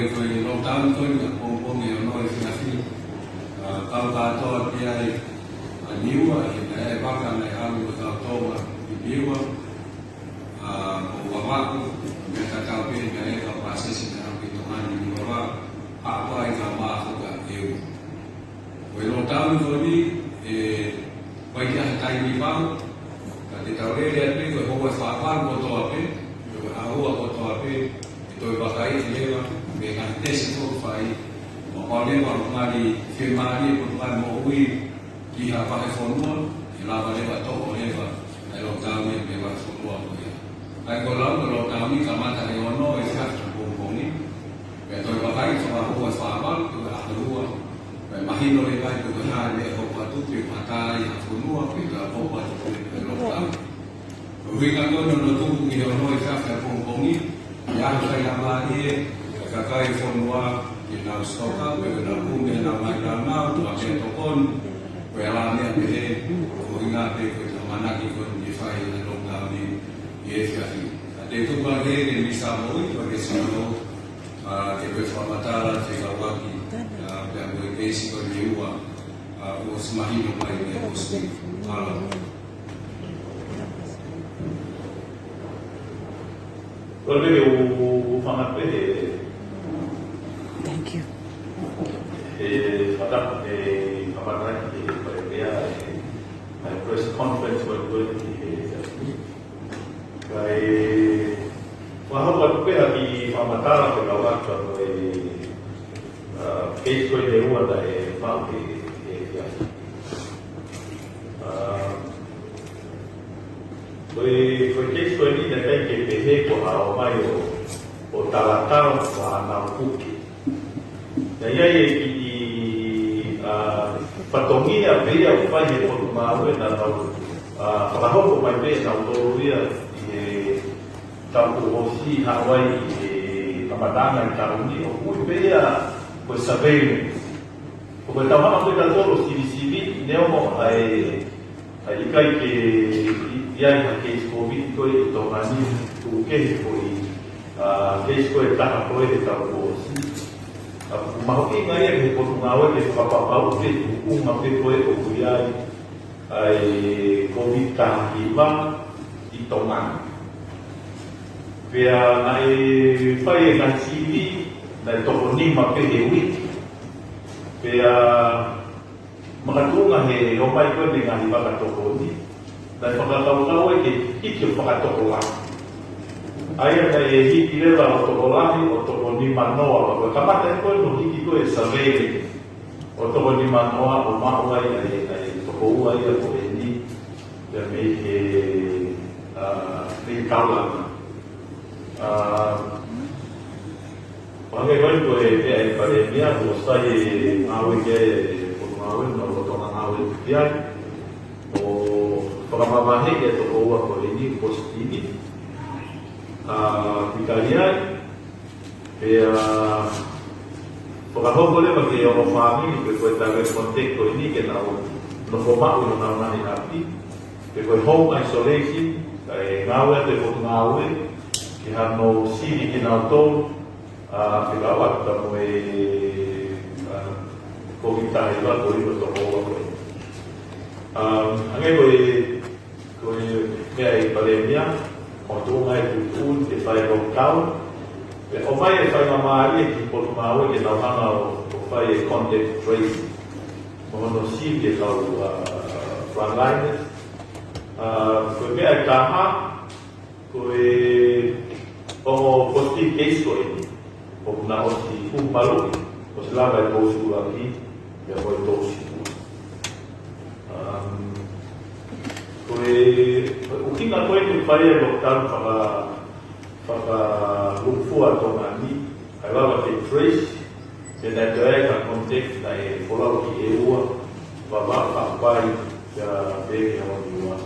foi long time ko ni pong no si kau kata dia niwa ina bahkan ai ka toma niwa wa mereka kau pun dia ka proses ina itu ani niwa apa yang sama aku ka eu foi long time ko ni vai dia kai ni bang di tahu dia ni ko ho sa pa ko to ape ko to ape itu bakai dia dengan tes itu fai oleh orang di firman ini bukan mau di apa reformul, ilawan lewat toko lewat, kalau kami lewat semua boleh. Kalau kami sama tadi ono esas terbumbung ini, betul bagai sama buat sahabat juga kedua, mahino lewat juga hanya obat itu pakai yang semua juga obat itu kalau kami. Berikan kau nonton ini ono esas terbumbung ini, yang saya lagi kakai semua kita stoka, kita punya nama tu apa tokon, pelanya deh, ingat deh kita mana kita di file lokal di YSKI. Ada itu bagi yang bisa boleh bagi semua, kita bersama-sama jaga waktu, dan berkesi berjiwa, semakin baik dan malam. Kalau sangat pede. Thank you. Pada kapan lagi dia press conference berbuat baik. Wahai waktu lagi pemataran berkawan sebagai case kau ini ada faham dia. Kau case kau ini dah kayak KPH kau harus mayu, kau talatang kau anak kuki. Jadi di patongi ya beliau upaya untuk mahu dan tahu kalau upaya beliau tahu dia di tahu osi Hawaii di Ramadan tahun ini upaya bersabar. Pertama aku dah tahu CBCB dia mau ikai ke dia ke COVID itu tongani tu ke koi tak apa dia tahu osi. Mau ingat ya di Portugal di apa-apa di hukum apa itu kuliah COVID kahima di Tongan. Biar naik fire dan sini dari tokonim apa dewi. Biar mengaturnya he omai ko dengan ibarat tokoni dan pengetahuan itu pengetahuan. Ayah dari hiki lewat otokolahi, otokoni manoa, kalau kamar itu no hiki ko esavei, otokoni manoa, omahua dari tokoua ya ko ini dari di kaulan. Bagaimana ko pada dia bosai awe ke awe no otokan awe dia, o pengamahan ya tokoua ko ini positif. Italiani pagkakong boleh bagi orang family because tagal konteksto ini kita no format no naman happy because home isolation kay ngawe te po ngawe kaya no sini kinauto pagawat ta mo COVID tayo ko ito to ko ang ko kay pandemia untuk mengai pun di file lokal, orang yang file nama ini di Portugal yang nama file contact tracing, mengenai dia tahu frontline, kau biar kahar, kau positif case kau ini, kau nak osi baru, kau selama itu sudah lagi, dia kau itu Mungkin aku itu fire lokal pada lufu atau nani, kalau ada trace, dan ada yang konteks dari pulau EU, bapak sampai ke bagi yang dua.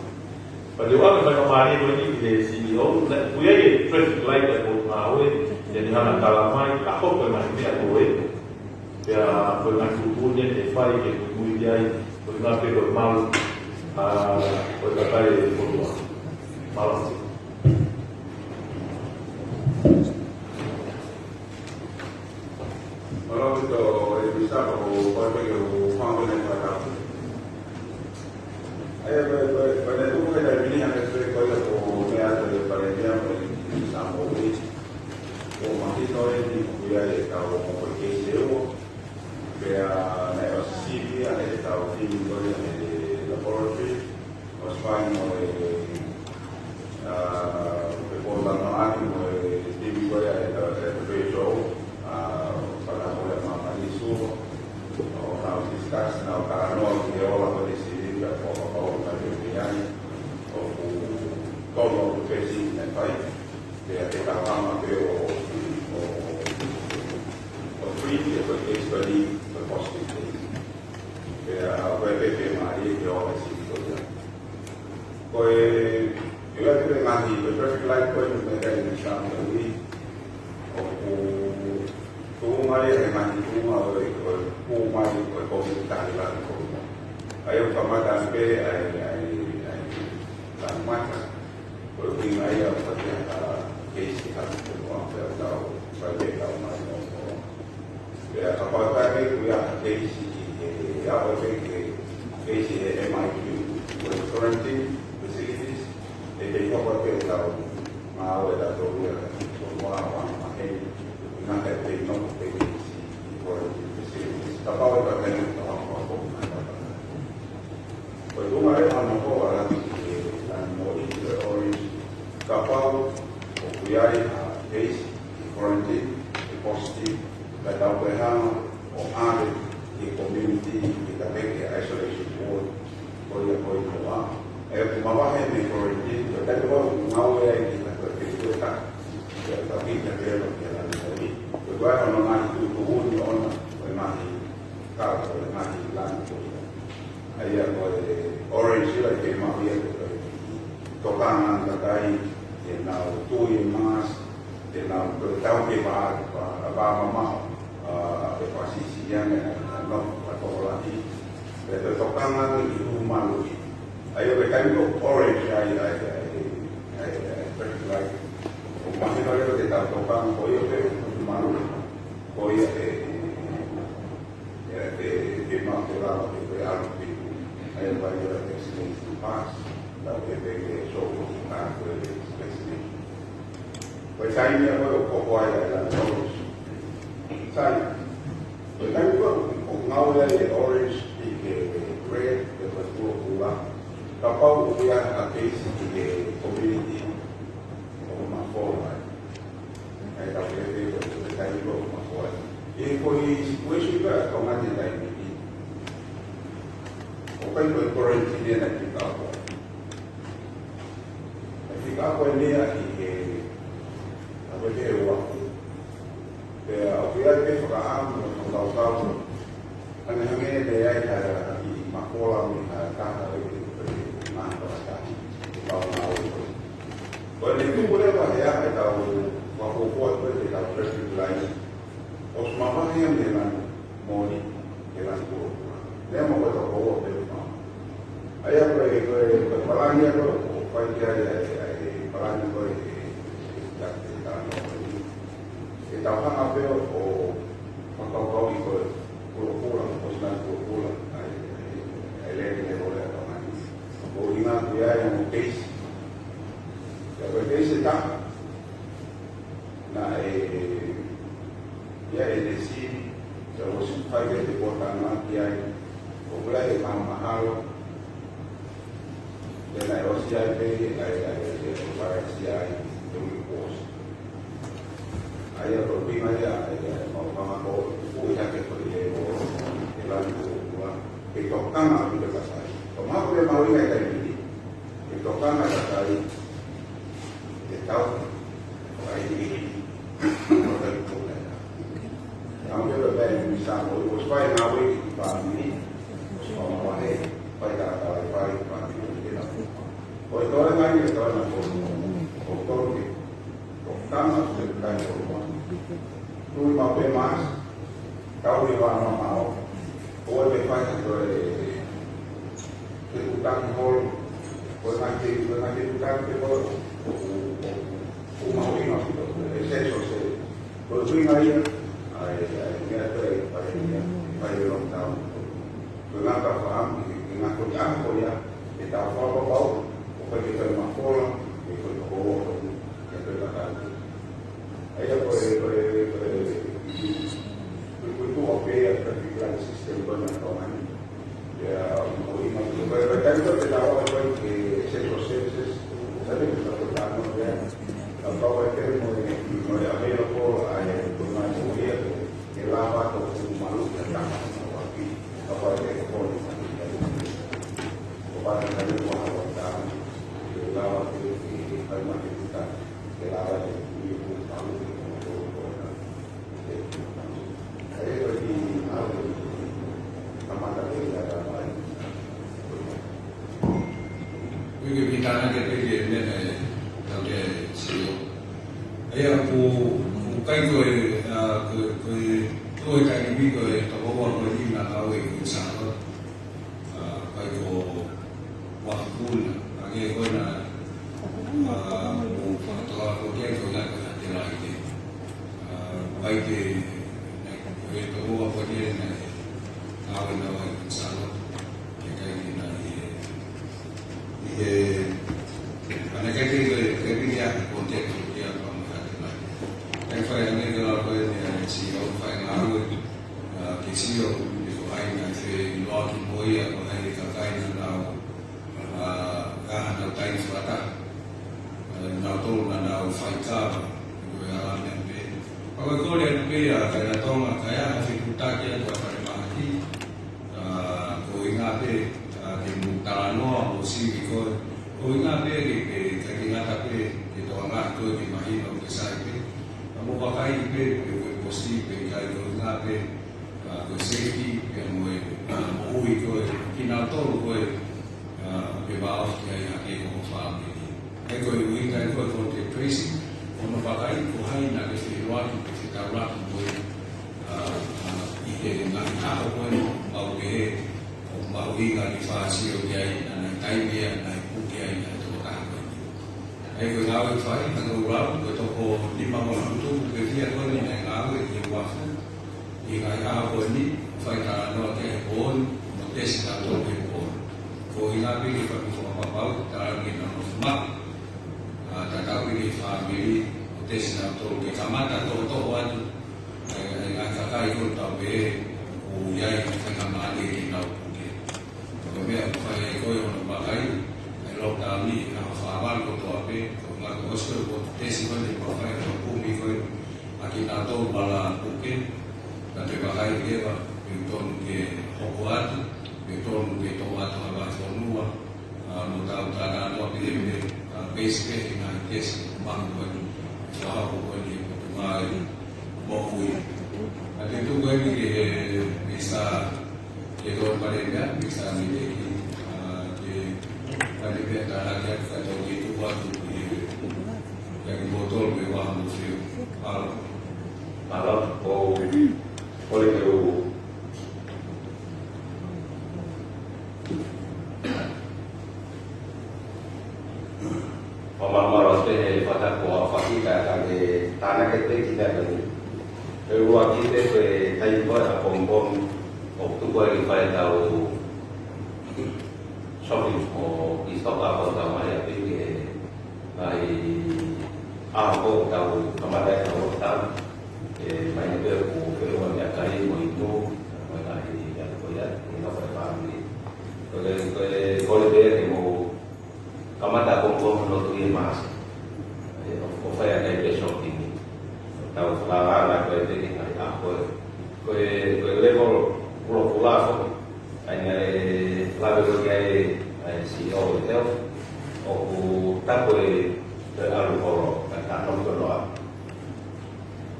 Pada waktu saya kemarin ini di CEO, punya trace light yang mengawe, jadi hanya kalamai, aku pernah ini aku ya pernah tubuhnya di fire yang kemudian pernah bermalu. Berkaitan dengan malam. bisa kalau pergi faham dengan mereka. Pada itu kita ini yang sesuai kalau melihat daripada dia sama ini, masih tahu ini dia tahu mau pergi jauh, dia naik CV, ada tahu tim dari laboratory, Spanyol Performance tim saya berbeza pada mulai menganisu orang diskus karena dia orang berdiskusi kalau kerjanya kalau profesi dan baik dia tidak lama o free dia berkesempatan berpositif dia WPP mari dia orang sih Pues yo ya te imagino, el traffic light pues me da el examen de hoy o tu área de magnitud o un área de comunidad de la comunidad. Hay un formato que hay las marcas, pero que hay a partir que se ha dado para que la más no. Ya aparte que ya que si ya que si MIQ pues currently jadi apa yang tahu mau ada tu dia semua orang makin nak ada no teknisi tapi apa yang kena tahu apa perlu ada anak orang dan mau itu orang kapal kuliah case quarantine positif dan tahu bahwa ada di community kita pakai isolation ward boleh doa mabahe ni quarantine wakati wao mawe kita kita tapi kita leo kita lagi kwa hiyo naona tuhuni ona mali kama mali lan haya kwa orange la que más bien tocan katai na tuye mas na tao que va mama de pasisi yang no para ti pero tocan y humano ayo mecánico orange hay like más no lo que está tocando hoy pero humano hoy que más que la que algo que hay el barrio de Excellence Paz la que de show tanto de Excellence pues ahí me acuerdo poco hay la orange sai mecánico con aula de orange y que red de futuro cubano kapau dia habis di community rumah formal. Ada boleh berkali rumah formal. Ini polis juga kawan kita ini. Open quarantine dia nak kita apa? Kita apa ini lagi? Apa dia waktu? Dia apa dia faham kalau tahu. Anehnya dia ada di makola ni kata Kalau itu boleh lah ya, tahu waktu kuat boleh tahu traffic light. Os mama yang dengan moni, dengan guru. Dia mau betul bawa betul. Ayah boleh pelangnya kalau pagi pelangnya boleh tak kita orang apa kau itu pulang, posnan pulang. Ayah boleh tahu. O ingat dia yang case case está na ya decir terus pakai di kota Makiai mulai mahal dan Rusia itu para siai itu pos ayah berbima ya mau mau punya keperluan itu kan aku berkata kalau dia mau ini kayak gini itu kan ada kali tahu kayak gini mau dari mana kamu juga banyak bisa mau supaya nawe pagi mau pakai pada pagi kita kalau itu orang lain itu orang dokter pertama sudah rumah tu mau mas kau di mana mau kau lepas itu utang hol kau nanti utang itu mau ini itu eso se por fin ahí hay que hacer para ngaka faham ngaka di ako ya kita apa bau apa kita makola itu ko itu kata ayah itu apa ya kepikiran sistem penontonan ya mau ini berkaitan itu kita awal ke sektor services tapi kita pertama ya kalau itu mau available ayah informasi dia kelapa atau malu tentang apa itu pun kepada kami mengawalkan kelapa itu kalimat kita kelapa itu tahu saya bagi malu sama tadi ada lain. Jadi kita nanti pergi ni ada siapa? Ayah aku kai tôi cái những người tập huấn với những là lao động của xã hội, cái của hoạt động là cái coi là một tổ chức cái tổ chức cái lại thì vậy thì cái tập huấn với những này lao động của xã hội cái gì là thì cái gì còn tiếp tục đi còn cái phải là cái là cái CEO phải làm người cái CEO thì có ai là phải lo cái mối có ai cái nào cái nào tay phải ta nào tôi là nào phải cả rồi làm những cái có liên cái là tôi mà cái phải chúng ta cái là phải mà đi rồi ngay cái mục ta nó một xí cái rồi ngay cái ngay cái tôi ngay tôi cái mà hiểu cái sai cái một cái positif kai ko ngape ko safety ke mo ui ko kinato ko pe ba ke ya ke ko fa ni ko ui kai ko contact tracing ono ba kai ko hai na ke fi wa ki ta ra mo ike na ka ko ba ke ba ui ga ni fa si o ke na kai be na ku ke na to ta ko ai ko ngawe fa na ko ra ko to ko di ma mo tu ke fi ko ni na ngawe ki wa jika apa ni phải là nó cái vốn một cái sự đầu tư về vốn rồi là cái phần của bảo ta nghĩ là nó mất ta tạo cái family một cái sự đầu tư cái kamata to quan cái cái con tàu về u dây cái kamata đi nào cái rồi bây giờ phải coi nó bảo cái lộc đào đi phá ban của tàu về rồi là có sự một cái sự vấn đề bảo phải nó cũng bị coi kita tahu bahwa mungkin dari bahaya dia betul ke hokuat betul ke toat atau semua mudah mudahan apa dia base dengan kes bangun jauh bukan di mai bokui ada itu gue bisa itu pada bisa memiliki pada dia lagi kalau itu waktu yang botol mewah museum kalau boleh dulu pemamaran sebagai pada kuah fakir kali tanah kita tidak lagi luar kita ke Thailand kompon waktu gua dipakai tahu shopping or di stok apa sama ya pergi dari aku tahu kemarin tahu main ke keluar ya kali mau itu dari yang koyak ini apa family kalau dia mau kemarin kompon menurut dia mas apa yang ada shopping tahu selama nak pergi dari aku level pulau hanya lalu dia CEO itu aku tak boleh terlalu korup tak nonton doa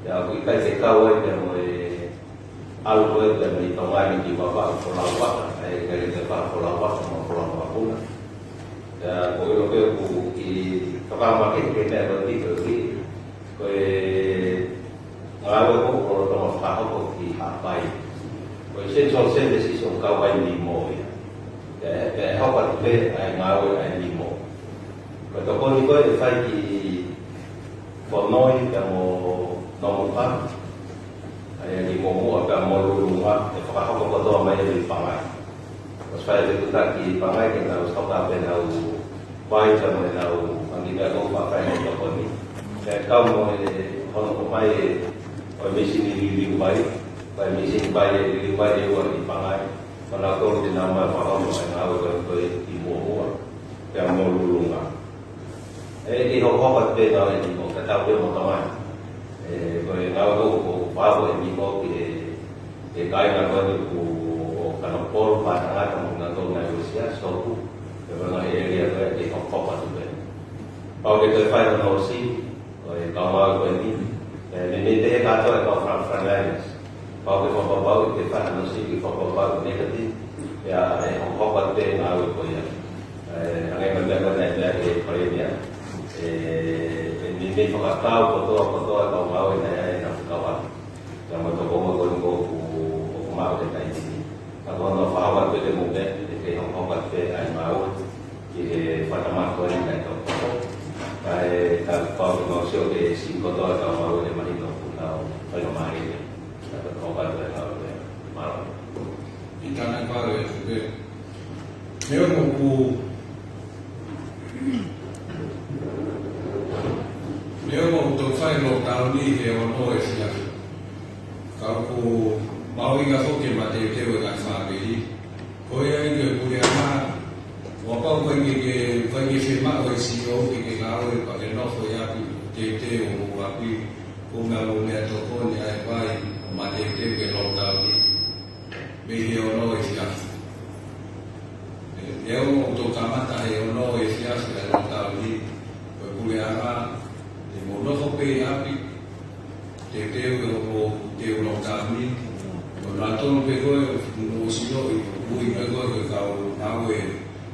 ya aku ikai sekawai dan mulai alur dan di tengah di bawah pulau dari depan pulau sama pulau pun ya aku di tempat makin kita berarti ngalamin aku kalau teman aku di apa sensor sendiri sih kawan limo ya apa tu ngalamin limo kalau kau ni kau phải di Bonoi dan nomor 4 di Momo dan Molulunga kalau kau tahu apa yang di Pangai Supaya itu lagi pangai kita harus tahu apa yang tahu baik sama yang tahu kita kau pakai yang kau ni. Kau mau kalau pemain mesin ini baik, mesin baik dia buat di pangai. Kalau kau di nama faham yang tahu kau di muar yang mau lulungan. Di hok kat beda ni kau kata dia mau tamai. Kau yang tahu kau faham ini kau kaya kau ni kalau pol pada kamu nggak Rusia, suatu beberapa area di Hong Kong atau di. Kalau kita find an OC, kalau ini dia kata kalau franchise, kalau kita bawa kita find an OC, kita bawa negatif, ya Hong Kong atau di ngawi ko ya. Ang mga lagi Korea, hindi ko kataw foto atau ngawi na yan ang kawan. Yang magkakong kumawi na ini. Kalau nak faham tu dia mungkin kita Hong Kong kita ay mau di Fatima ko ni ito. Kaya kalau kita siya di 5 dolar atau mau di Manila pulau kalau main dapat obat atau mau. Internet baru itu. Memang untuk saya lockdown ni hewan OS ya. Kalau mau ingat okey mati itu agak sabi. Kau yang itu boleh apa? Wapau kau ini firma kau CEO kita kau pakai nok kau ya itu api kau mahu lihat toko ni apa mati itu ke lockdown ni. Beli orang itu ya. Dia untuk kamar tak orang itu ya sudah lockdown ni. Boleh apa? Di mana kau pergi api? Itu kau lockdown ni. Nato pegou no sino e fui agora que o now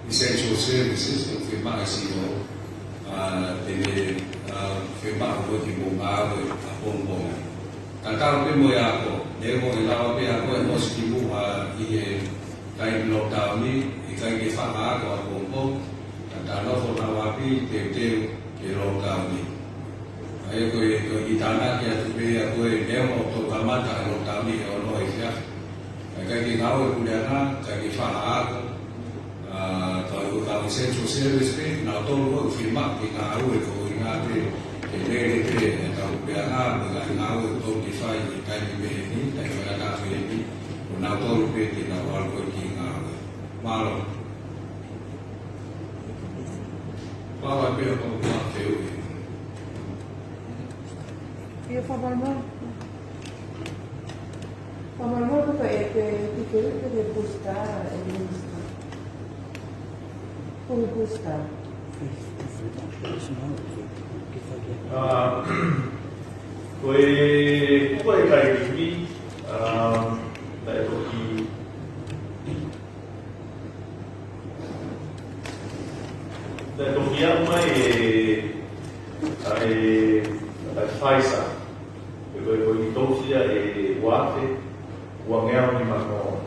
essential services que mais sino de firma o que bomba a bomba tanto que moia ko nego ela pe ako no sino e kai lockdown ni e kai que fa ko a bomba tanto no na wapi te que lockdown ni ai ko itana que tu pe ako nego to kamata lockdown ni ono ya kaki ngau kudana kaki fahak kalau kami sensu service ni na tolu firma ki ngau ko ingate ele kalau biana ngau to defy kai ni tai pada ka ni na tolu pe ki na wal ko ki ngau malo Fala pelo como bateu. E eu falava Pamalo ko itu de buscar como buscar foi kai ni da itu yang mai ai faisa ko itu sia wate uangnya ni mano,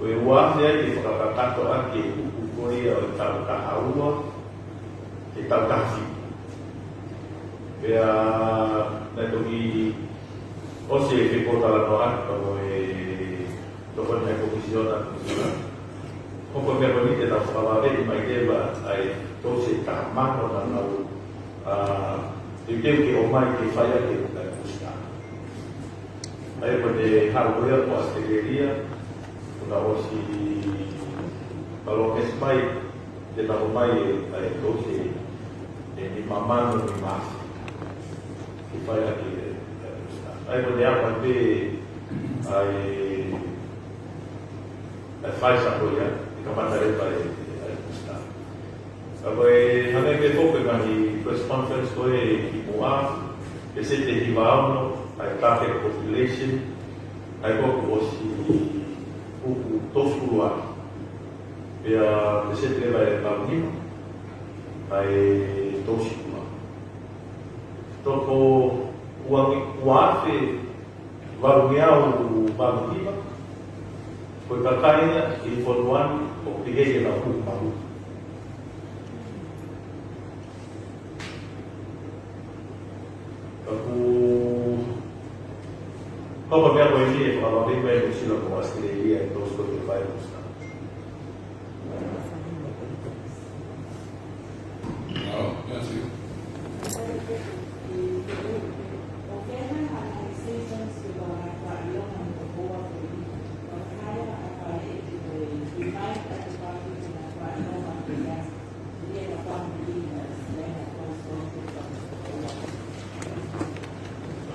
uangnya di perkataan Tuhan di ukuri atau tahu kita kasih, ya nanti osi di kota Tuhan kalau Tuhan yang komisioner, kalau dia beri kita sekolah ini macam apa, osi kamar atau lalu, itu kita omai kita saya kita buscar. Aí pode hardware com a seguiria, na osi kalau kesmai kita umai aí doce de mamando de massa que faz aqui aí pode apa aí faz apoiar e capacidade para buscar agora hanya que foco kami press conference foi imuaf esse derivado a target population, a populasi tosuluan, ya bisa terlibat dalam ini, tosuluan. Toko uang wafe barunya baru ini, berkaitannya informan obligasi dalam hukum. Como me hago el día, cuando vengo a decirlo como escribiría en 245. Merci.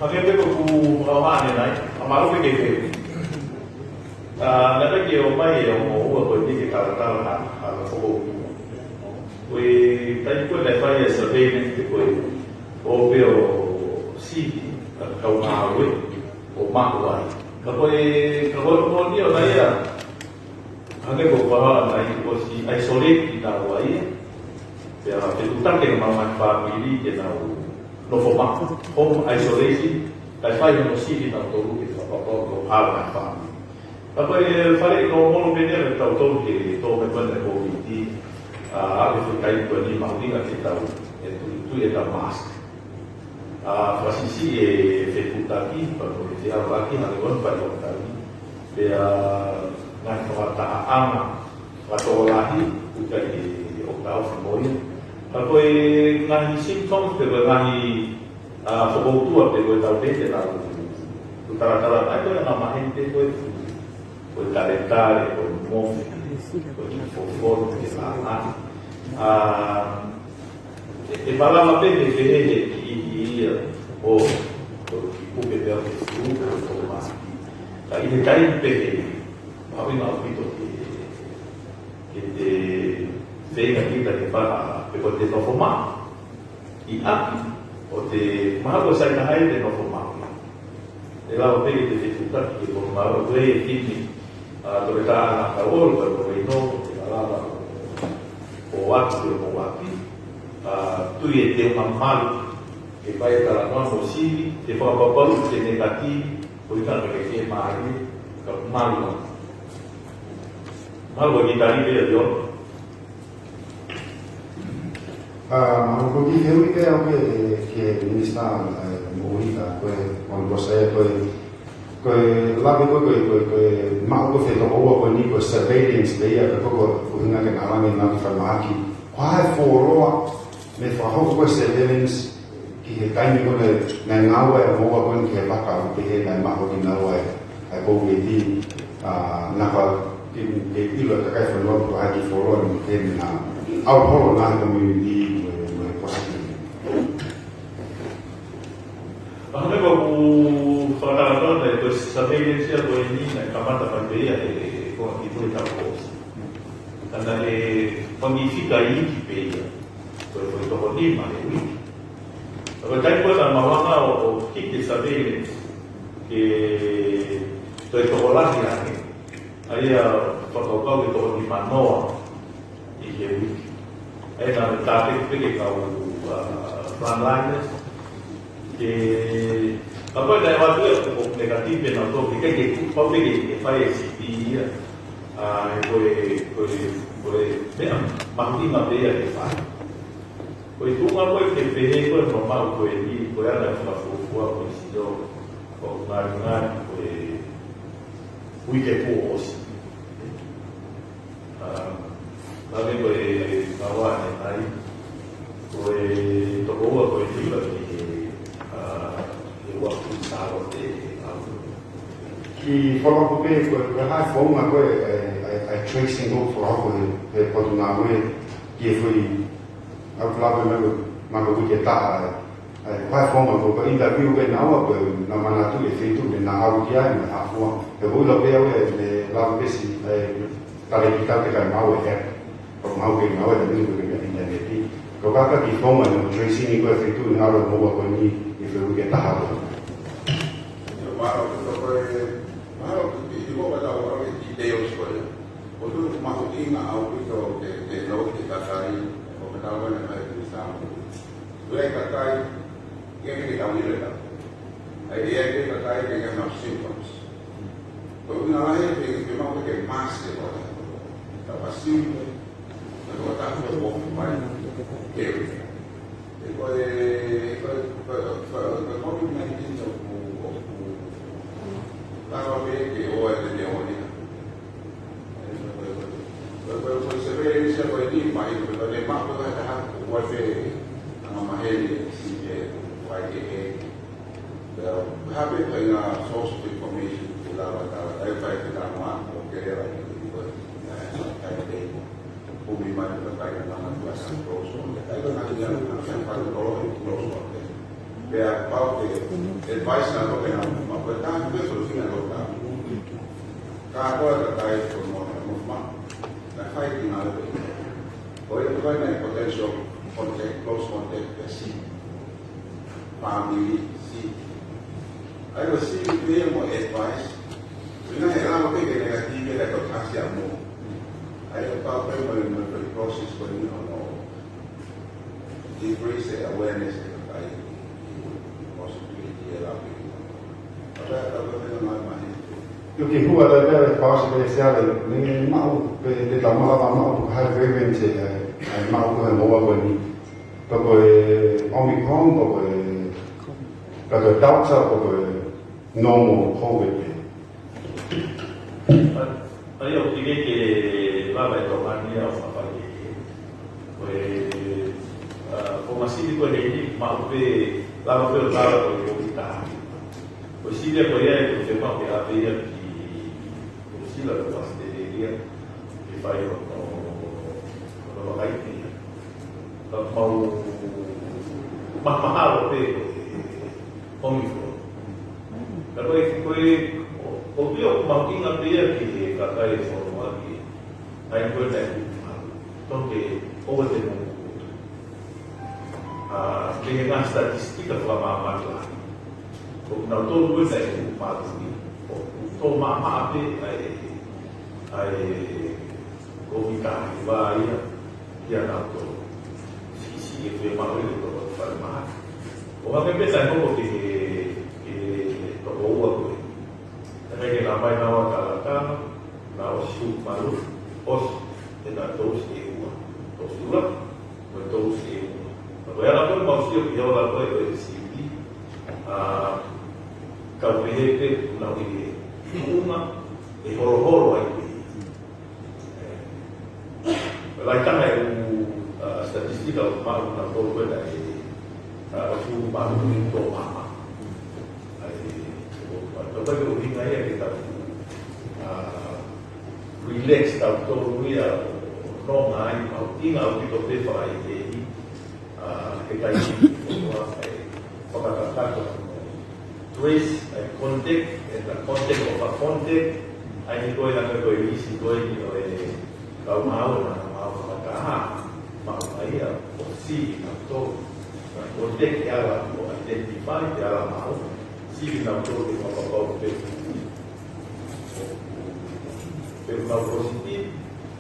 Hanya itu aku awak ni naik, amalu pergi. Nanti kita mai yang mau pergi ke Kaltara, kalau kau, we tadi pun dah fire survey ni tu, opio si kau mahu, o mahu. Kalau dia naik ya, hanya kau bawa naik kau si isolate kita awai, ya kita tak kena mahu family kita no format home isolation dai fai no siti tanto lui che fa poco alla famiglia ma poi fare non vedere tanto che dove quando covid a che kai quelli ma diga che sta e tu è da mask Francis e fetuta qui per che sia lagi na con per tadi per ngan kata ama atau lagi udah di oktau semuanya poi ngahi simptom per ngahi sokotua per tahu deh tahu utara-utara itu yang nama gente poi calentare poi muovi poi forno che sana e parlava bene che o che per che su o ma il time per aveva capito che venga kita che fa per te non formare i api o te mago sai da hai te non formare e la voce che ti tutta che formare due tipi dove sta la parola dove no la o api tu e te un mal che vai dalla tua possibile e fa papà che negativi poi tanto che mai mal vuol dire io Aku pergi hari ke minister Mohika, kalau saya ke lalu ke mau ke foto bawa ni ke surveillance dia ke hingga ke alam yang nanti farmaki. Wah foro me faho ke surveillance ki kai ni ko na ngawa bawa kon ke bakal ke na mau ke ngawa ai ko di na ka ke ilo ka kai foro ko haji foro ni ke na au foro na community Bahkan kalau kalau itu sampai dia ini nak kamar tempat dia kalau itu tak bos. Karena pengisikan ini dia, kalau itu hobi mana ini. Kalau saya pun sama orang orang kita sampai ke itu olah dia ni, ayah protokol itu di mana, ini. Ayah nak tarik pergi kau frontliners. Che ma poi dai valori negative non so che poi fai SCP ma prima bea che fai poi tu ma poi che vedi poi normale poi lì poi alla fine fuori poi si do con una poi che può ma poi parlare dai poi dopo poi lì waktu sahabat ki kalau aku ke hai phone aku ai tracing go for aku ke patu na we ki foi aku lalu mago ke ta hai phone aku ke interview ke na aku na mana tu ke tu na aku dia na aku ke bu lo pe we la pe si tale kita ke mau ke mau ke mau ke ni ke internet ki ko ka ki phone na tracing ni ko tu na lo mo ko ni ke ke ta aku Malo ibu pada orang ide sekolah. Untuk masuk ingat aku itu ke laut kita cari pengetahuan yang ada di sana. Dua kata yang kita tahu itu dah. Idea kita kata yang symptoms. Kalau nak lahir memang pakai mask ya pada. Tapi simpel. Kalau tak boleh buat baik. Kalau COVID-19 Kalau dia orang dia orang ni, kalau mai itu dari mak tu ada wifi nama maheli si YKA. Habis dengan source of information kita ada wifi kita mak oke lah itu kayak bumi mana terkait dengan kuasa close one. Itu nanti yang pada kalau close one. Biar about the advice na lo kaya mabutan ko solusi na lo ka. Kako terkait dengan movement na fighting na lo. Boleh tuan na potential contact, close contact, si family, si. Ayo si dia mau advice. Sehingga heran apa yang negatif dia tak kasih amu. Ayo apa yang mau proses ko ni ano. Increase the awareness terkait possibility lah. Ada macam Eu que rua da bela faixa especial nem mau de la mala mau por har vivente mau ko mo wa ni to ko omicron to ko ka to delta to ko normal covid Ayo tiga ke laba itu mania apa lagi? Masih ko ni mau be laba ko kita. Masih dia ko ya ko tema ke apa ya sila ko pasti dia di bayo no bagai ni. Mau mahal pe omicron. Kalau obvio mau ingat dia que kata informasi ai ko dah tonte over the dengan statistik atau apa lah. Kalau tahu dulu saya pasti, kalau mama ai komika dia dia tahu si itu memang itu format. Orang yang biasa kalau ke tahu apa. Tapi kalau apa yang awak katakan, kalau shoot malu, os tidak tahu sesuatu, betul sesuatu. Kalau yang aku maksud dia orang itu sini, kalau dia nak ini, cuma horo-horo itu. Macam statistik kalau mahu nak tahu dari aku mahu itu apa. Tapi kalau ini kita relax tahu dia normal, mau tinggal di tempat lain. Kita ini kata trace contact and the contact of a contact. Ini kau yang kau isi kau ini kalau mau kata mau ayah opsi atau contact yang identify yang mau si atau di apa pero positif,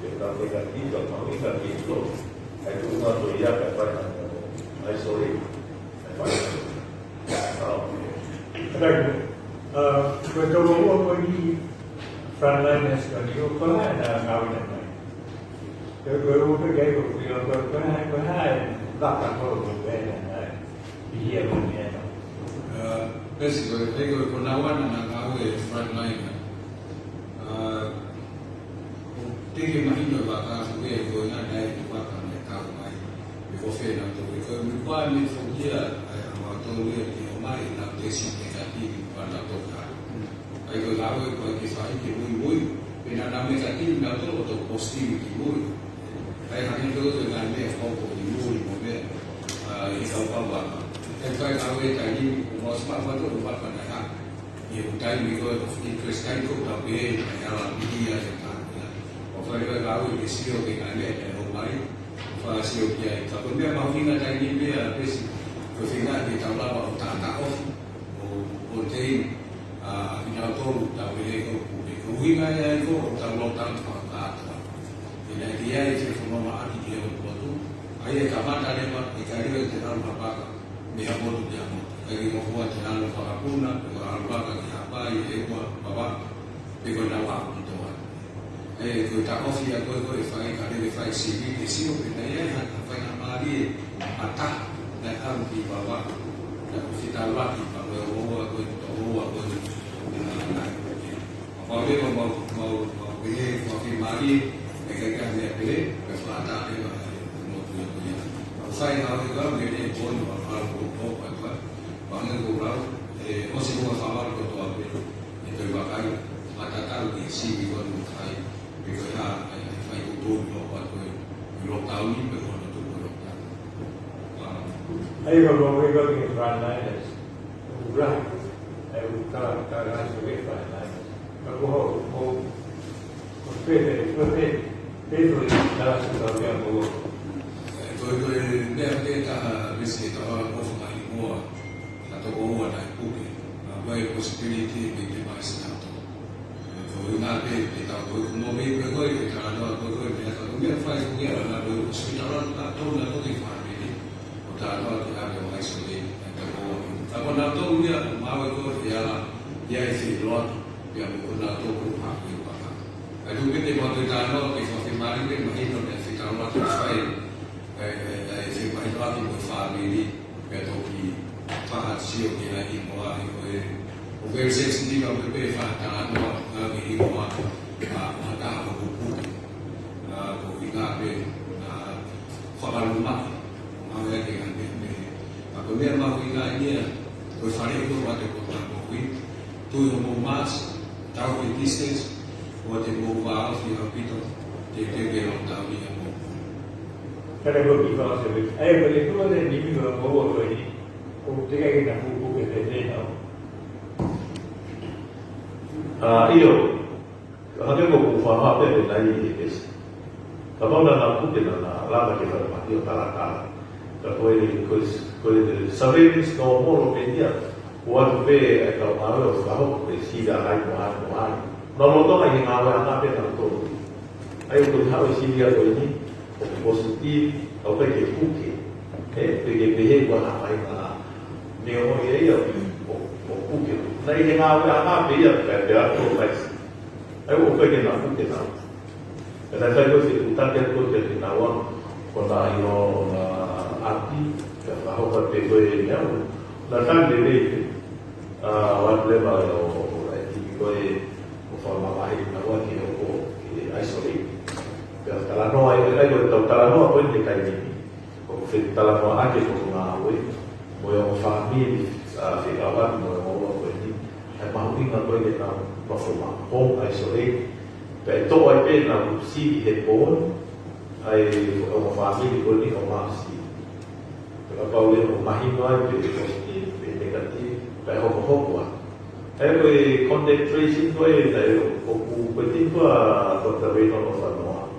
pero negatif, kalau negatif itu cuma dia kata sorry. Betul apa ni frontline sekali. Kalau ada kawan lain, kalau pergi kalau hai dapat kalau berada dia punya. Basically, kalau penawan anak kau frontline, tinggi mahina bakal sebagai kau nak naik tu bakal naik kau mai. Before fair nak tu, kalau requirement from here, atau dia mai nak desi negatif pada toka. Kalau kau kau kisah ini bui, bina nama negatif nak tu atau positif bui. Kalau hari tu dengan dia kau bui mobil, kau bawa. Kalau kau tadi mau sempat tu buat pada hak. Ia utai because of interest kan kau tak boleh dalam media sekarang. Kalau kau isio dengan dia baik, kalau isio dia, kalau dia mau tinggal tadi dia besi, kalau tinggal di tahu lah tak off, protein, kita tahu tak boleh kau tinggal ya kau tak lontang tak. Jadi dia itu semua macam dia betul. Ayah kamar tadi mak ikan dia terlalu apa? Dia boleh dia mau. Kalau mau buat terlalu apa pun, kalau apa apa ia buat bawa, dia kena bawa untuk. Kau tak off ya kau fai kalau dia fai CV di sini benda ya fai nama dia atah dan am di bawah dan kita luar di bawah kau apa dia mau pilih mau mari mereka dia pilih bersuara dia punya. Saya tahu juga begini pun kalau apa bangun kurang masih bukan sama kalau apa itu bagai mata tahu di sini bukan kai bekerja saya itu buat lockdown ini bukan untuk lockdown. Ayo kalau mereka ingin frontliners, kurang, kalau sebagai frontliners, kalau mau itu dalam sesuatu yang bagus. Itu dia bisa tahu apa semua atau bawa dari buku, baik possibility di device atau itu nanti kita tahu mobil bergoi kita ada bergoi kita tahu dia file dia ada hospital atau di family, kita ada yang isolate atau bawa. Tapi nanti dia mau itu dia isi lot yang nanti berhak itu. Itu kita buat kita ada kita kemarin kita mahir dan kita buat file se vai trovare in famiglie per tocchi faccio che la imoa o per se si dica per fare tanto che imoa ma da o i capi fare rumah ma che anche ma come ma qui la idea puoi fare tutto quanto qui tu non mas ciao che distance o te move out you capito te lontano di Karena begitu sebab, begitu ada di minggu bawa ini, untuk kita buku kita tahu. Iyo, hake ko kufahamu apa yang tadi itu. Kalau nak buku na lama kita mati utara. Kalau ini kau surveillance no more media, buat be kalau malu kalau sida lagi muan. Kalau tu lagi ngawe apa yang tu. Ayo kau tahu sida ini. Positif atau pergi buki, pergi buat apa yang neo ini ya, buki. Nanti yang apa dia berada profesi. Ayo pergi nak buki nak. Karena saya tu utang dia tu jadi nawang, kalau ino arti, kalau kau pergi dia, datang dari awal lepas itu forma baik nawang ini ko isolate. Talano ay talano ako hindi kayo ni talano ake ko mga awe mo yung family fikawan mo yung ako hindi ay mahuling na ko hindi na mafuma home isolate pero ito ay pe na si hepon ay ang family ko ni omasi pero pa ulit mo mahino ay pe positive pe negative pero hoko ay ko contact tracing ko ay tayo ko pwede ko Dr. Reno Ofanoa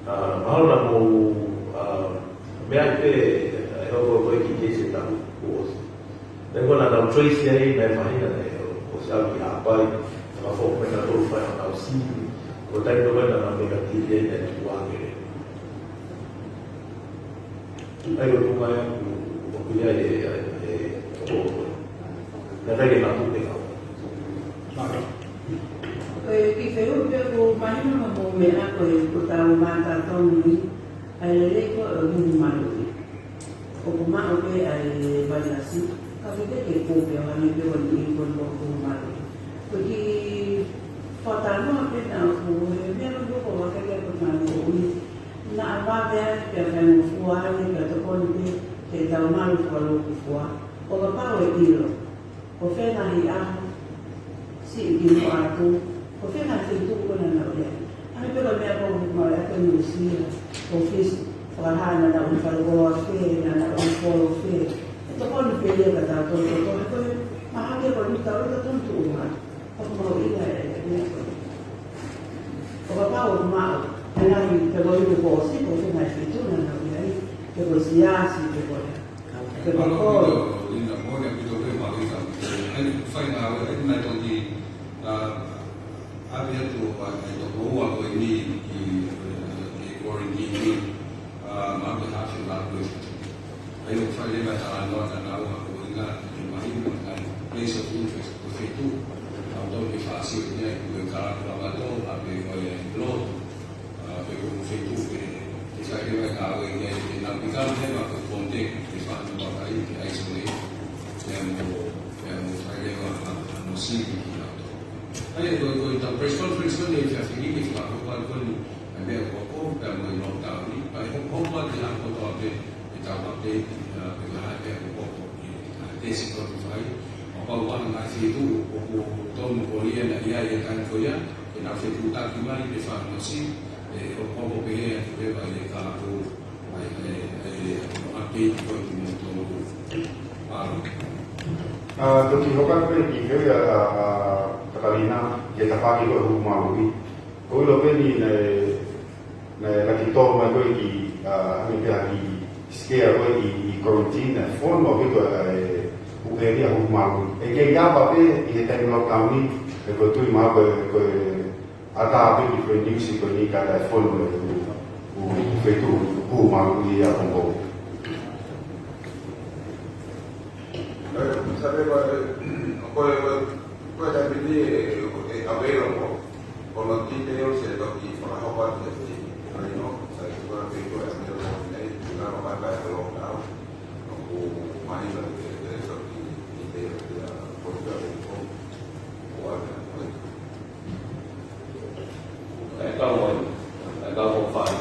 mahal na mo meron ko ikikisi ng buos. Dahil ko na trace niya rin na mahina na o siya kinapay na ma-folk may natulpa ng ausili o tayo naman na negative na nagbuwagi rin. Ay ko kung kaya kung kuya natagin na tuting ako. Kita itu mana mau merah kau tahu mata tahu ni, ada leko rumah tu. Rumah tu ada banyak sih. Kalau kita kepo yang ni dia ni pun rumah tu. Jadi pertama kita tahu dia tu kau pakai rumah tu. Nak apa dia kan fuar ni kita pun kita tahu malu kalau fuar. Kau apa itu? Kau faham ni si ini aku. Porque na cultura na olha, aí pelo menos uma conhecia, eu fiz falar na um falou feira, na um foro feira, então quando feira que tá todo, mas aqui quando tá o tanto uma, como ia né, o papá o mal, aí pegou o bolso, porque na cultura na olha, pegou se assim, pegou, pegou ainda morre aqui do bem mal então, aí foi na onde había tu bawa ko ini di quarantine mampu hasil lalu ayo file baca ando dan lalu aku ingat main dengan place of interest itu atau di hasilnya itu kalau kalau apa yang belum itu di saya kalau ini dinamika memang kontek di sana pakai isolate yang saya masih Ay, ko press conference ko niya sa Philippines, ako ni, ano ko, pe mo no ta ni pa ho pa de la ko to pe ta pa pe pe la pe ko ko te si ko fai o pa wa na si tu o to mo ko ia na ia ia kan ko ia ke na se tu ta ki mari pe fa no si o ko pe ia pe va le ka ko mai a pe ko mo to Toki hoka pe ki keu ya Catalina ke tapaki ko hu maui. Ko lo pe ni na la ki to ma ko ki ni pe ki skea ko ki quarantine phone mo ke to u ke ya hu maui. E ke ya pa pe i te no kami e ko tu ma ko ata pe ki ko ni si ko ni ka ta phone mo u pe tu hu maui ya ko. Sapeva poi da vedere avevano con la video se lo che fa la parte di no sai sicuramente quello è mio lei la roba per lo no o mai la che so di idea della portare un po' guarda Kalau mau fare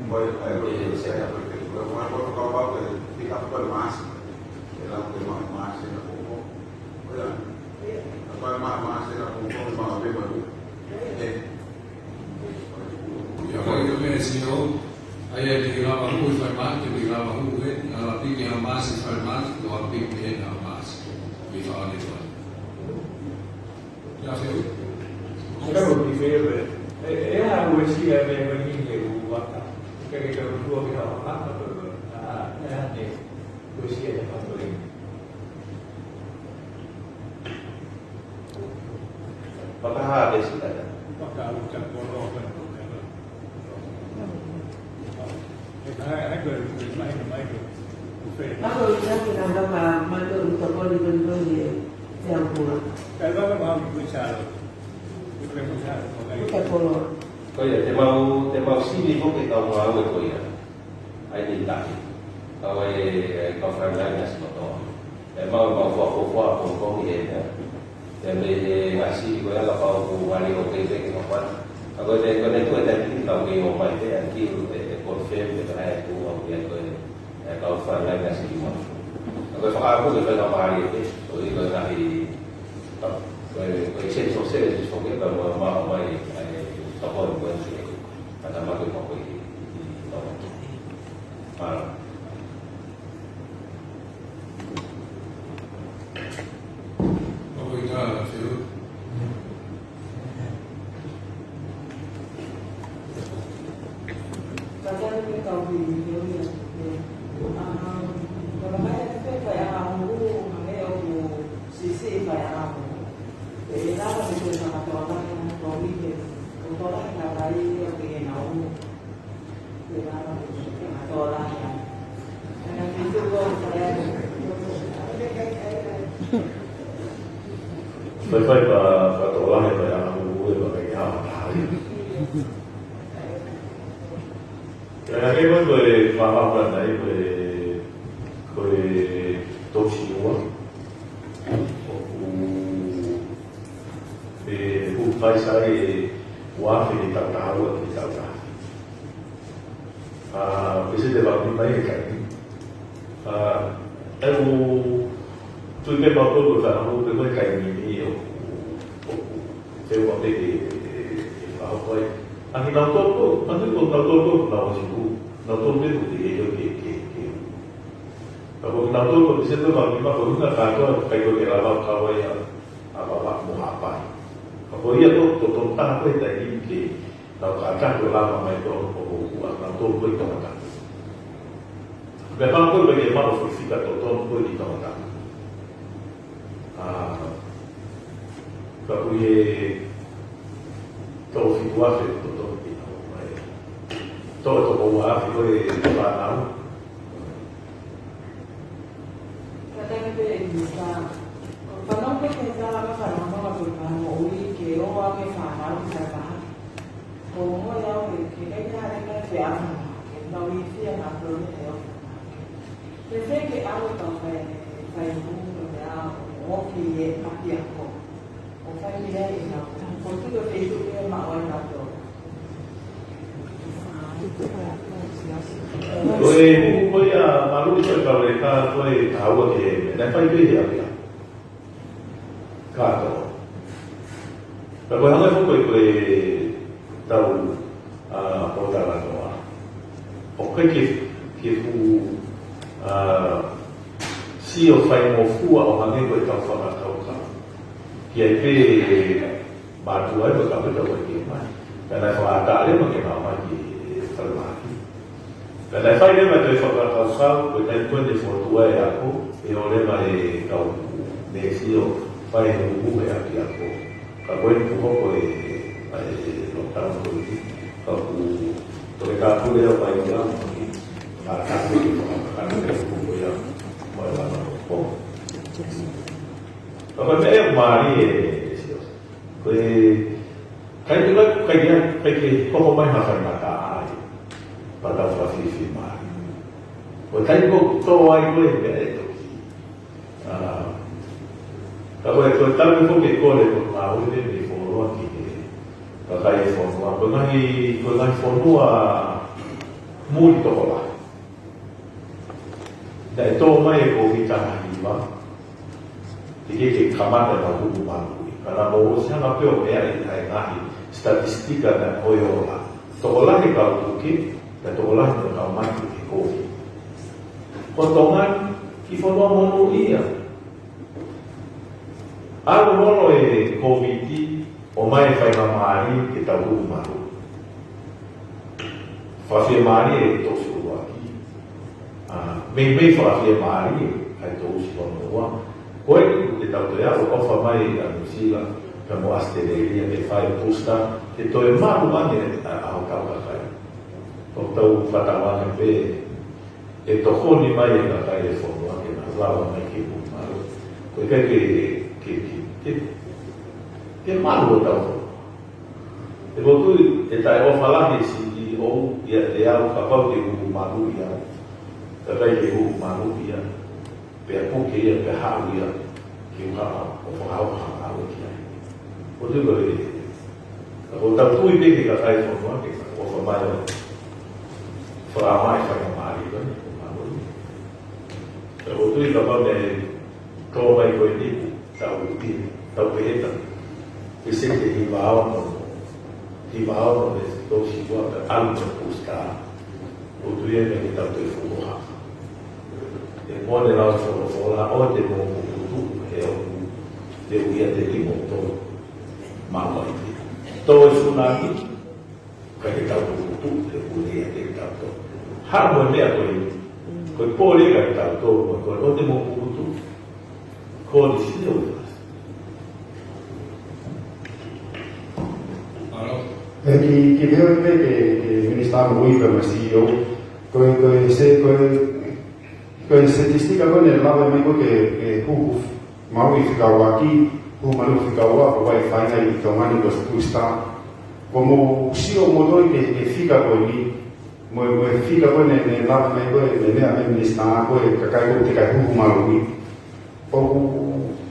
poi perché una cosa che va per di capo al massimo la prima macchina con la macchina con ma aveva ya ko yo me si yo aya di la ba hu fa ma di la ba hu e la pi ki ha ma si fa ma do a pi ki ha ma si vi fa ni fa ya se Kalau di film, ya usia memang ini waktu ketika berdua kita apa nanti usia yang paling Apakah ada sudah ada? maka ucap bodoh kan Hai main Kalau kita nak malu untuk kau di benda ni yang pun kalau memang bicara bukan polo. Kau ya, temau sini pun kita mau kau ya. Ini tak. Kau frangai nasi betul. Temau mau kau ya. Jadi ngasih kau yang kau wali kau kerja kau kan. Kau itu tadi kau yang mau itu nanti konfirm dengan aku kau yang kau frangai nasi cuma. Kau aku kalau hari itu, jadi kau hari Quei sostegni si sfogliano ma ormai dopo il pensiero ada ma che poi ma ko ita se yo Kadang kita tahu di video ni. Kalau macam tu kayak kamu, mana aku sisi kayak kamu. Jadi nama itu sama orang yang tahu dia, orang yang lari dia pergi nahu. Jadi nama itu orang yang itu saya. Phải và tổ lai phải ăn uống và phải ăn thảo. Cái vấn đề mà học lần này về tổ chức hóa, về phụ phải sai hóa về tạo tạo về tạo tạo. Bây giờ vào những mấy cái em tôi biết bao tôi được làm tôi mới cày mình nhiều theo một cái bảo thôi anh thì nào tốt anh thấy còn nào tốt nào chỉ đủ nào tốt biết được thì cái và còn nào tốt còn sẽ tôi bảo nhưng mà cũng là cái thôi cái cái là bảo cao ấy bảo bạn một hạ bài và có hiện tốt tốt ta với tại những cái nào cả trang của làm mà mày tốt của nào tốt với tổng cả về bao tôi bây giờ mà phải xí cả tốt với đi tổng cả Kemudian kalau situasi itu kalau bawa itu tanam. Kadang kita bisa. Kalau kita kalau kalau mau berbuat mau ini orang yang faham bisa faham. Kalau yang kita ada faham, kita bisa nak belajar. Jadi kita awal sampai okay mati ako. O family na ina. Kung ito Facebook niya maawal na to. Koe a malu koe ka le ka koe hawa ke na pai koe ya ya. Ka to. Ka koe hanga koe tau o tala noa. O koe ke fu si o fai mo fua o hange koe tau whakatau ka. Ki ai pe batu ai koe ka peta koe ke mai. Kana whaata ale ma ke mama ki whalemaki. Kana whai lema te whakatau ka koe tai koe te whotua e ako e o lema e kau me si o whai e uhu e aki ako. Ka koe ni puhoko e lontano koe ki. Ka ku toke ka pule o pai o lama ki. Ka kaku ki whakakanu e uhu e ako. Moe lama o po. Ka koe me e maari e sios. Koe kai ke koko mai hawhai mata ai. Pada whawhiwhi maari. Koe kai ko tō ai koe me e toki. Ka koe tamu ko ke kore ko mauri me whoroa ki ka kai e whonua. Koe ngai whonua muri toko la. Da e tō mai e ko hitanga hiwa. Ike ke kamata na huku manui. Kana mo usanga peo mea i tai ngahi statistika na oiola. Toko lahi ka utuki, na toko lahi na ka maki ke kofi. Kotongan ki whanua mono ia. Alo mono e COVID o mai whai maari ke tau huku maru. Whawhia maari e tosi uaki. Mei whawhia maari e tosi whanua. Koe te tau te au ofa mai a New Zealand, ka mo Australia, te whai pusta, te toe maru ane au kau ka kai. O tau whatawana pe, e tohoni mai e ka kai e whonua, ke na lawa mai ke maru. Koe kai ke maru o tau. E botu e tai ofa lahi si i ou ia te au ka pau te huku maru ia. Ka kai ke huku maru ia. Pe puke ia, pe hau ia, ki uhaa, o whakau hau ki ai. O te koe, o tau tui peke ka kai whanua, ke o whamai o whaamai whakamaari kone, o mamuri. O tui ka pau me tō mai koe niku, tau peheta, ke seke hiwa ao no me tō siwa, ka alu te puska, o tui e me ki tau te whuoha. E mone rau whora o te mō kukutu e o te uia te limo tō mamai. Tō e whunaki, ka te tau kukutu te uia te tau tō. Haro e mea koe pōre ka te tau tō, koe o te mō kukutu, ko ni sida ui wasi. Ki veo que ministra muy permisivo, koe statistika kone lawe mai koe ke huku maui whikau aki, huku manu whikau a, ko wai whaingai i tau mani ko pusta. Ko mo sio modoi ke whika koe ni, mo whika koe ne lawe mai koe, ne mea me ministra koe kakai koe te kai huku maui.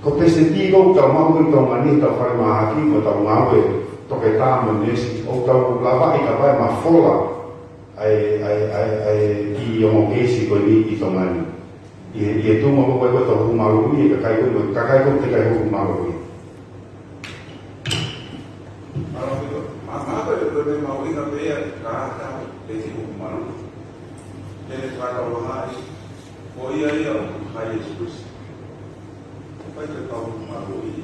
Ko pese ti kou tau mau i tau mani tau whare mahaki, ko tau mau e toke tā mo nesi, o tau lawa i ka wai ma whola. Ai ki o kesi ko ni i to mani i tu mo ko ko to malu ni ka kai ko te kai ko malu ni mama ko le mau ina pe ka ka le ti ko malu le ka ka o hai ko ia hai Jesus pa te ka o malu i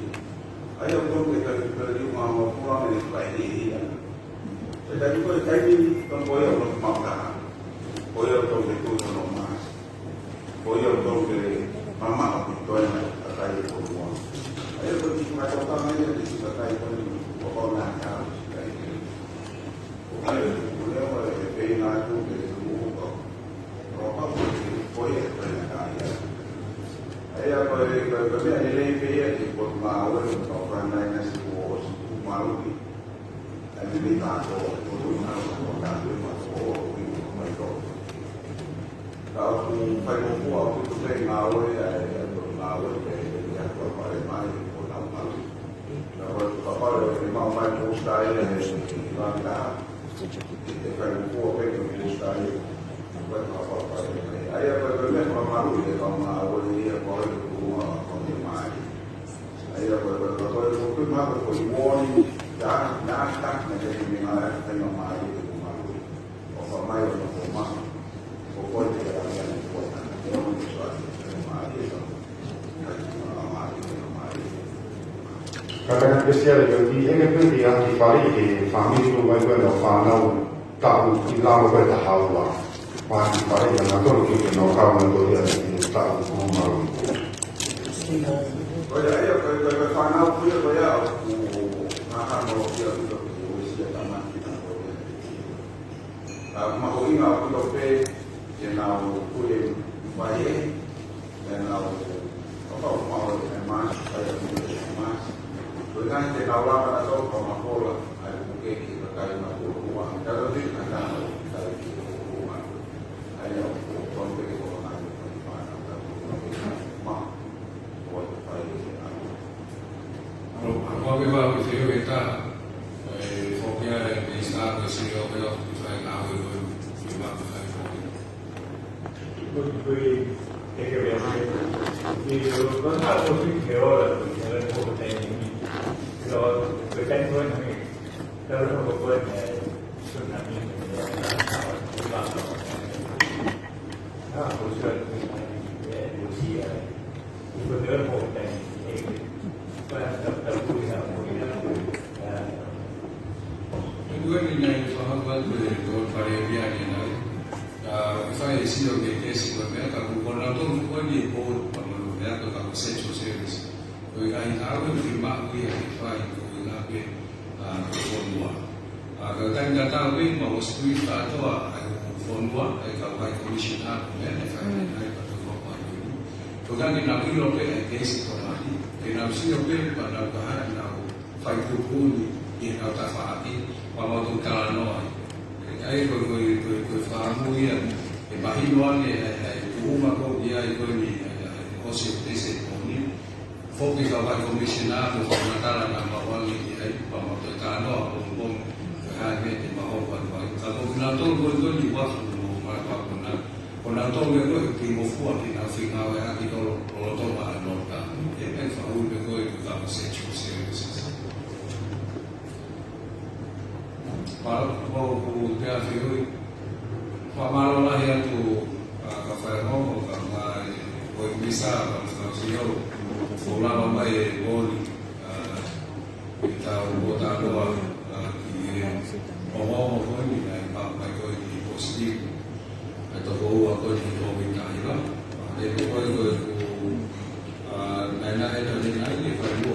ai o ko te ka ri ma mo ko ne kai ni jadi kau kaini kan boya orang mata, boya orang itu orang mas, boya orang dari mama itu yang terkait semua. Ayah pergi ke macam mana dia di terkait dengan orang nakal, ayah boleh boleh pergi nak dari semua orang boya banyak kaya. Ayah boleh kami ada lagi pergi di kota Malaysia untuk orang lain nasi bos malu ni. Ini tahu, untuk orang tahu masuk, mereka. Kalau saya mau itu saya ngawal ya, ngawal ya, kalau pada mai, orang malu. Kalau mau mai postai ya, kita saya mau apa yang postai. buat apa-apa ini. Ayah berbeda kalau malu ya kalau malu dia kalau itu kalau dia malu. Ayah berbeda kalau itu malu kalau warning dah tak menjadi mengalir dengan malu itu malu. Kalau malu itu malu. Pokoknya tidak ada yang buat orang sesuatu malu itu. Kadang spesial jadi ini yang di Bali di family itu banyak orang tahu hilang berita hawa. Pasti Bali yang atau kita nak tahu dia tahu malu. Ayah kalau final punya saya akan mau dia untuk usia taman kita boleh. Mau ingat aku dope yang mau punya bayi dan mau mau emas saya punya emas. Dengan teknologi pada tahun Ramadan, ada mungkin kita kali mampu rumah. Kalau tidak ada kali rumah, ada konflik ekonomi mana mah buat Apa kita bisa kita fokus di sana sih kalau kita nak lima kali. Bởi cái việc vì nó là một cái kiểu là một cái rồi cái cánh thôi này đó là một cái xuân năm như đó là một xuân để điều trị một cái một cái và tập vui là một cái Dua ini sahabat berdoa pada dia ni. Saya isi orang kes sebenarnya kalau orang tu mungkin dia pun perlunya tu kalau sexual service. Kalau kita tahu firma dia fine kalau kita formua. Kalau kita tahu ni mau sekali tahu formua kalau kita commission apa ni fine kita tahu apa ni. Kalau kita nak beli orang kes itu lagi, kita mesti orang pada bahan nak fine pun dia nak tafati, kalau tu kalau ai ko fahamu ia e bahino ne uma ko dia ko ni o se tese ni foki ka vai commissionato ko natala na mawali ai pa mo to tano bom ha ne te maho pa ka ko na to ko ni wa no ma pa ko na to me ko ki mo fu aki na fi na wa ki to lo to ma no ka e fa u be ko ka se chu se Kalau mau dia sih, pamalu lah ya tu kafe mau kalau mau bisa kalau siapa bola mampai boli kita buat doa di mau ni mampai kau di positif atau bawa kau di bawah kita lah, jadi kau nana itu ni perlu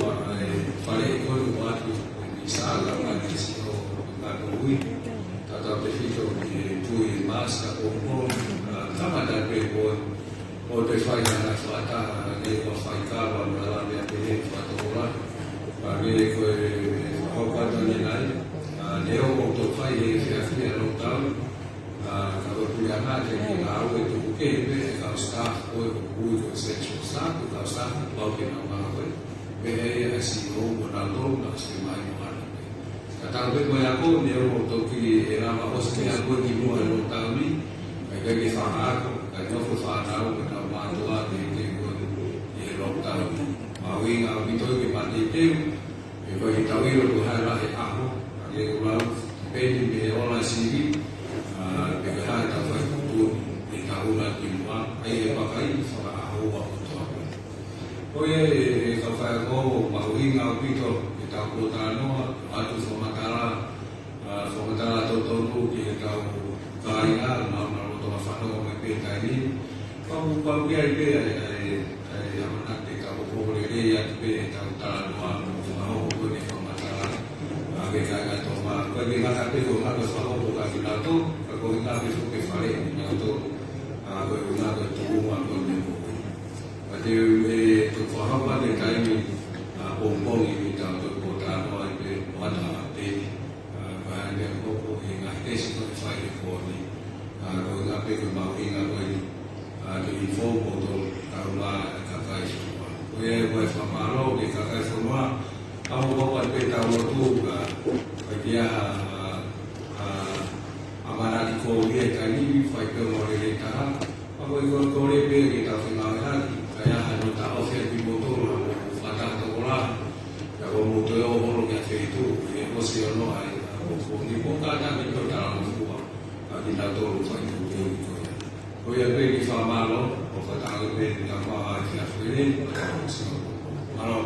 pada kau buat bisa kalau di situ lui tata prefetto di Tui Masca con tama da poi o te fai una fatta che lo fai cavo alla mia pelle fatto ora perché ho fatto di là ne ho molto fai e si affia lontano kalau punya anak jadi lalu itu oke kalau staff poi cui se c'è stato kalau staff lo che non va poi bene si non Ronaldo non si mai Kata aku aku dia waktu ki era bos ki aku di luar tahun ni agak ki faham kalau aku faham kita mantua di tahun awi awi tu ki mati tu ko kita wi lu hara aku dia ulang pedi be orang sini be hara ta fa tu di tahun lagi muak ai pakai sama aku waktu tu oh ya kalau aku awi awi tu kita kotano atau sementara tu kita kaya nama tu mafano kita ini kalau dia yang nanti kalau boleh dia kita tahu mau boleh masalah agak tu mah bagi masa tu harus tahu bukan kita tu kalau kita besok ke fare itu guna tu rumah tu jadi tu faham pada kami bom ini kita kotano ada bahan yang pokok hingga tes itu saya koni kalau apa itu mau hingga koni di info botol taruhlah kakak semua buat pamalo di kakak semua kamu bawa tahu tu dia amanah kau dia kali fight ke mo le ta apa ko le pe kita sing ala kaya anu ta offer di motor fata to ola ya ko motor o ho ke itu ya ko si ono ai ko ni ko ka ta ni ko ta mo ko di la to ru fight ko ya pe di fa ma lo ko ta le pe na ma ya fe ni ma lo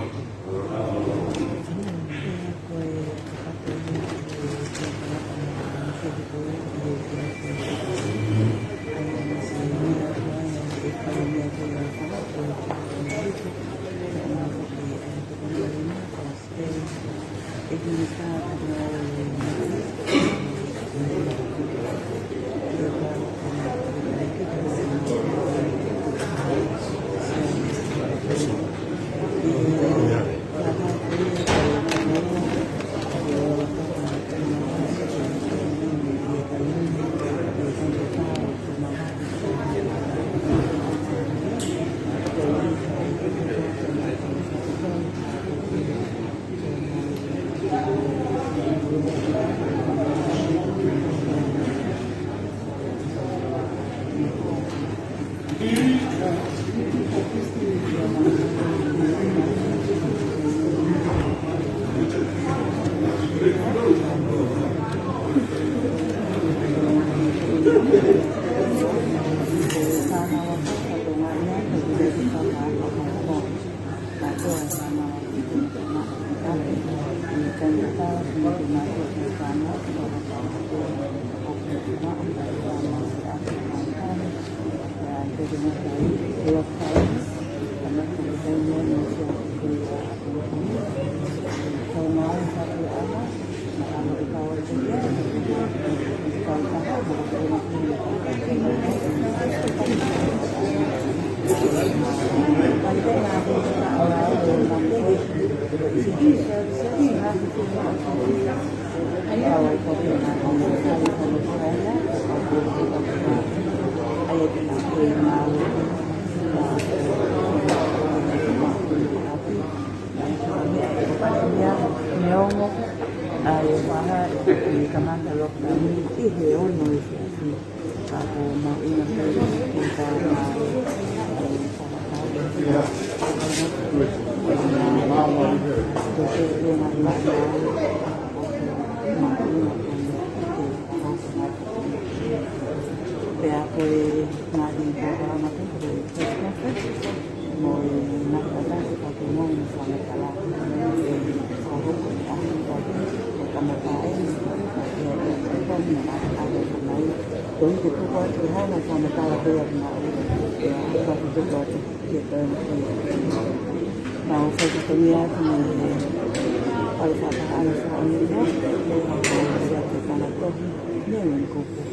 Gracias.